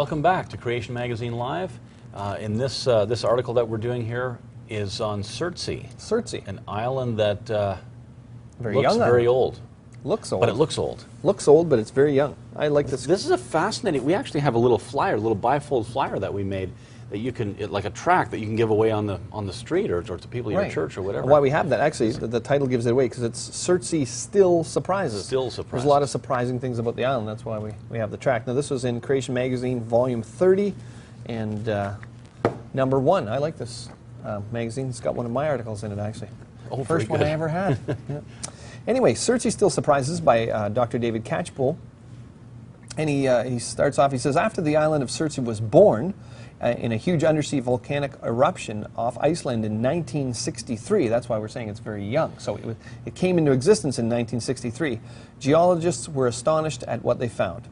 Welcome back to Creation Magazine Live. In this article that we're doing here is on Surtsey. Surtsey. An island that Very looks young very island. old. Looks old. But it looks old. Looks old, but it's very young. I like this. This is a fascinating, we actually have a little flyer, a little bifold flyer that we made that you can, like a tract that you can give away on the street or to people in your church or whatever. Why we have that, actually, the title gives it away because it's Surtsey Still Surprises. Still Surprises. There's a lot of surprising things about the island. That's why we have the tract. Now, this was in Creation Magazine, Volume 30, and number 1. I like this magazine. It's got one of my articles in it, actually. Oh, First one I ever had. Yeah. Anyway, Surtsey Still Surprises by Dr. David Catchpole. And he starts off, he says, after the island of Surtsey was born in a huge undersea volcanic eruption off Iceland in 1963, that's why we're saying it's very young. So it came into existence in 1963. Geologists were astonished at what they found.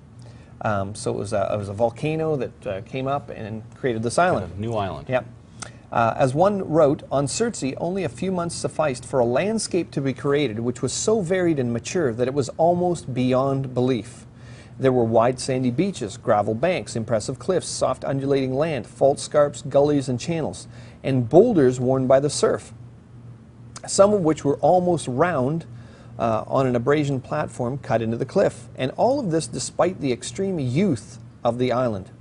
So it was a volcano that came up and created this island. Kind of new island. Yep. As one wrote, on Surtsey, only a few months sufficed for a landscape to be created which was so varied and mature that it was almost beyond belief. There were wide sandy beaches, gravel banks, impressive cliffs, soft undulating land, fault scarps, gullies, and channels, and boulders worn by the surf, some of which were almost round on an abrasion platform cut into the cliff. And all of this despite the extreme youth of the island.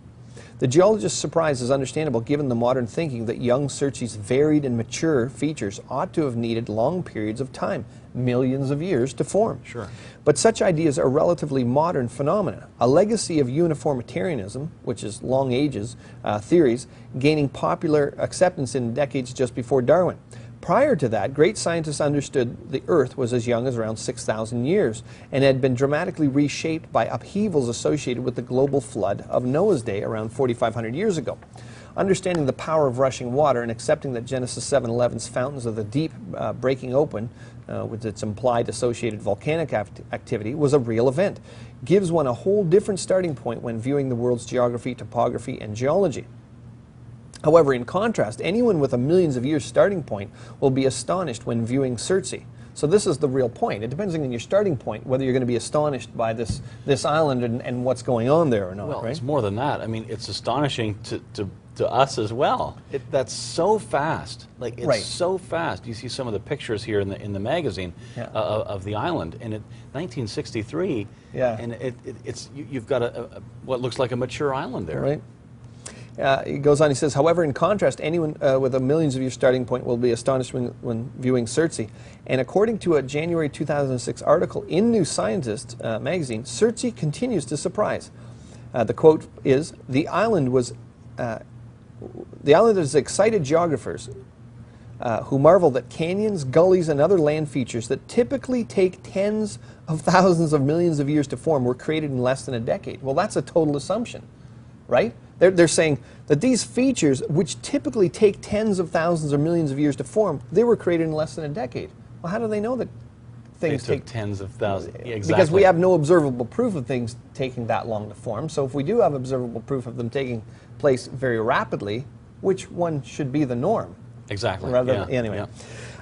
The geologist's surprise is understandable given the modern thinking that young Surtsey's varied and mature features ought to have needed long periods of time, millions of years, to form. Sure. But such ideas are relatively modern phenomena, a legacy of uniformitarianism, which is long ages, theories, gaining popular acceptance in decades just before Darwin. Prior to that, great scientists understood the Earth was as young as around 6,000 years and had been dramatically reshaped by upheavals associated with the global flood of Noah's day around 4,500 years ago. Understanding the power of rushing water and accepting that Genesis 7:11's fountains of the deep breaking open, with its implied associated volcanic activity, was a real event, gives one a whole different starting point when viewing the world's geography, topography, and geology. However, in contrast, anyone with a millions of years starting point will be astonished when viewing Surtsey. So this is the real point. It depends on your starting point whether you're going to be astonished by this island and what's going on there or not. Well, right? it's more than that. I mean, it's astonishing to us as well. That's so fast. Like, it's so fast. You see some of the pictures here in the magazine of the island, and in 1963, and you've got what looks like a mature island there. Right. He goes on, he says, however, in contrast, anyone with a millions of years starting point will be astonished when viewing Surtsey. And according to a January 2006 article in New Scientist magazine, Surtsey continues to surprise. The quote is, the island has excited geographers who marvel that canyons, gullies, and other land features that typically take tens of thousands of millions of years to form were created in less than a decade. Well, that's a total assumption, right? They're saying that these features, which typically take tens of thousands or millions of years to form, they were created in less than a decade. Well, how do they know that things take tens of thousands? Exactly. Because we have no observable proof of things taking that long to form. So if we do have observable proof of them taking place very rapidly, which one should be the norm? Exactly. Anyway.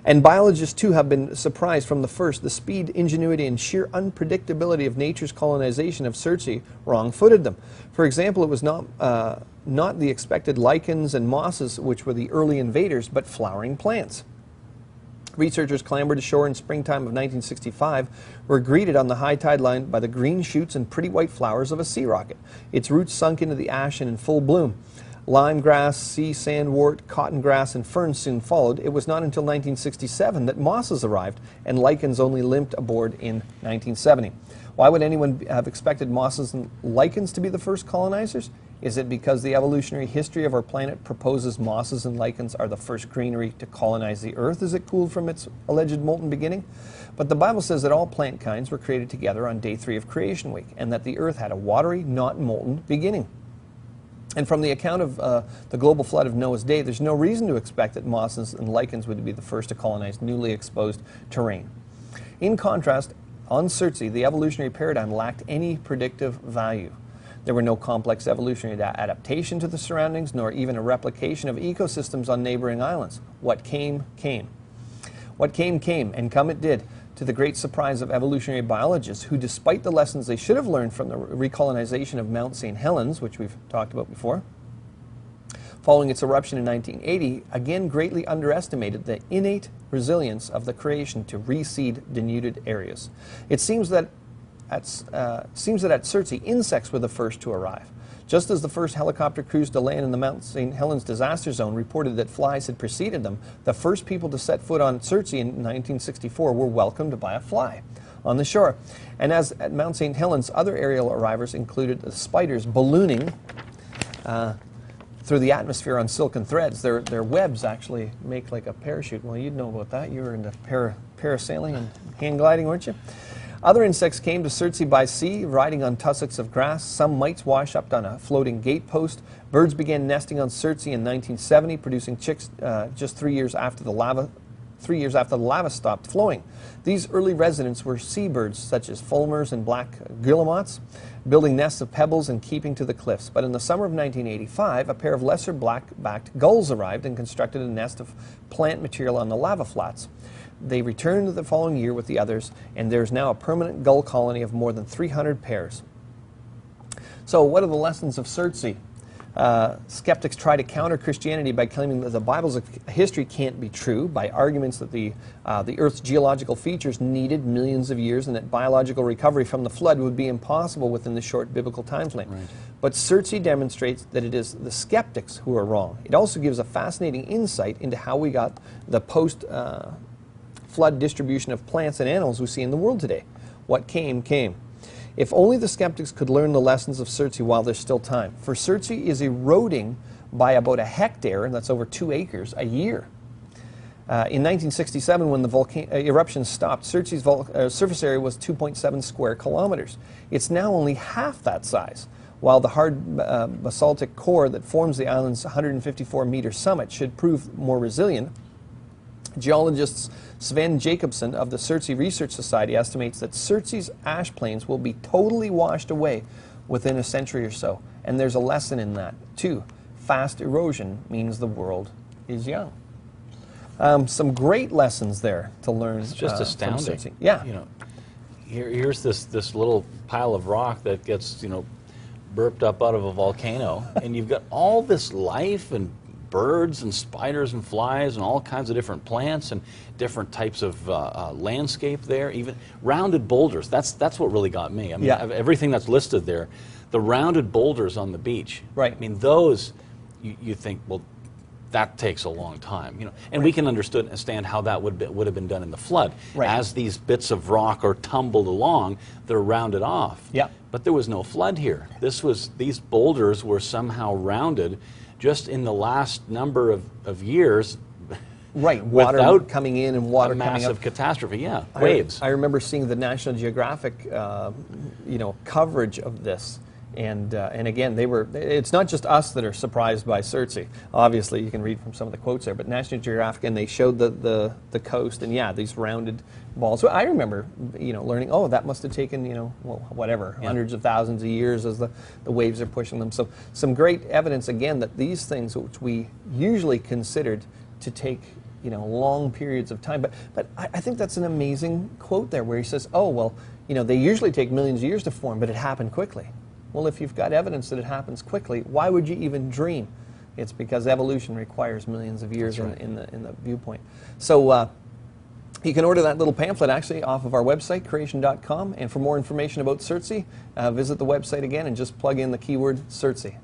And biologists, too, have been surprised from the first. The speed, ingenuity, and sheer unpredictability of nature's colonization of Surtsey wrong-footed them. For example, it was not the expected lichens and mosses which were the early invaders, but flowering plants. Researchers clambered ashore in springtime of 1965, were greeted on the high tide line by the green shoots and pretty white flowers of a sea rocket. Its roots sunk into the ash and in full bloom. Lime grass, sea sandwort, cotton grass, and ferns soon followed. It was not until 1967 that mosses arrived, and lichens only limped aboard in 1970. Why would anyone have expected mosses and lichens to be the first colonizers? Is it because the evolutionary history of our planet proposes mosses and lichens are the first greenery to colonize the earth as it cooled from its alleged molten beginning? But the Bible says that all plant kinds were created together on day 3 of creation week, and that the earth had a watery, not molten beginning. And from the account of the global flood of Noah's day, there's no reason to expect that mosses and lichens would be the first to colonize newly exposed terrain. In contrast, on Surtsey, the evolutionary paradigm lacked any predictive value. There were no complex evolutionary adaptation to the surroundings, nor even a replication of ecosystems on neighboring islands. What came, came. What came, came, and come it did. to the great surprise of evolutionary biologists who, despite the lessons they should have learned from the recolonization of Mount St. Helens, which we've talked about before, following its eruption in 1980, again greatly underestimated the innate resilience of the creation to reseed denuded areas. It seems that at Surtsey, insects were the first to arrive. Just as the first helicopter crews to land in the Mount St. Helens disaster zone reported that flies had preceded them, the first people to set foot on Surtsey in 1964 were welcomed by a fly on the shore. And as at Mount St. Helens, other aerial arrivals included the spiders ballooning through the atmosphere on silken threads. Their webs actually make like a parachute. Well, you'd know about that. You were into parasailing and hang gliding, weren't you? Other insects came to Surtsey by sea, riding on tussocks of grass. Some mites washed up on a floating gatepost. Birds began nesting on Surtsey in 1970, producing chicks just 3 years after the lava stopped flowing. These early residents were seabirds such as fulmars and black guillemots, building nests of pebbles and keeping to the cliffs. But in the summer of 1985, a pair of lesser black-backed gulls arrived and constructed a nest of plant material on the lava flats. They returned the following year with the others, and there's now a permanent gull colony of more than 300 pairs. So what are the lessons of Surtsey? Skeptics try to counter Christianity by claiming that the Bible's history can't be true, by arguments that the Earth's geological features needed millions of years and that biological recovery from the flood would be impossible within the short biblical time frame. Right. But Surtsey demonstrates that it is the skeptics who are wrong. It also gives a fascinating insight into how we got the post-flood distribution of plants and animals we see in the world today. What came, came. If only the skeptics could learn the lessons of Surtsey while there's still time. For Surtsey is eroding by about a hectare, and that's over 2 acres, a year. In 1967, when the eruption stopped, Surtsey's surface area was 2.7 square kilometers. It's now only half that size, while the hard basaltic core that forms the island's 154-meter summit should prove more resilient. Geologists Sven Jacobson of the Surtsey Research Society estimates that Surtsey's ash plains will be totally washed away within a century or so. And there's a lesson in that, too. Fast erosion means the world is young. Some great lessons there to learn. It's just astounding. From Surtsey. Yeah. You know, here's this little pile of rock that gets, you know, burped up out of a volcano, and you've got all this life and birds and spiders and flies and all kinds of different plants and different types of landscape there, even rounded boulders. That's what really got me. I mean, everything that's listed there, the rounded boulders on the beach. Right. I mean, those, you think, well, that takes a long time, you know. And we can understand how that would have been done in the flood. Right. As these bits of rock are tumbled along, they're rounded off. Yeah. But there was no flood here. These boulders were somehow rounded just in the last number of years. Right, water coming in and water coming up. A massive catastrophe, yeah, waves. I remember seeing the National Geographic, coverage of this, and again, it's not just us that are surprised by Surtsey. Obviously, you can read from some of the quotes there, but National Geographic, and they showed the coast, and yeah, these rounded balls. So I remember, learning, oh, that must have taken, hundreds of thousands of years as the waves are pushing them. So some great evidence, again, that these things, which we usually considered to take, long periods of time. But I think that's an amazing quote there where he says, oh, well, they usually take millions of years to form, but it happened quickly. Well, if you've got evidence that it happens quickly, why would you even dream? It's because evolution requires millions of years in the viewpoint. So you can order that little pamphlet actually off of our website, creation.com. And for more information about Surtsey, visit the website again and just plug in the keyword Surtsey.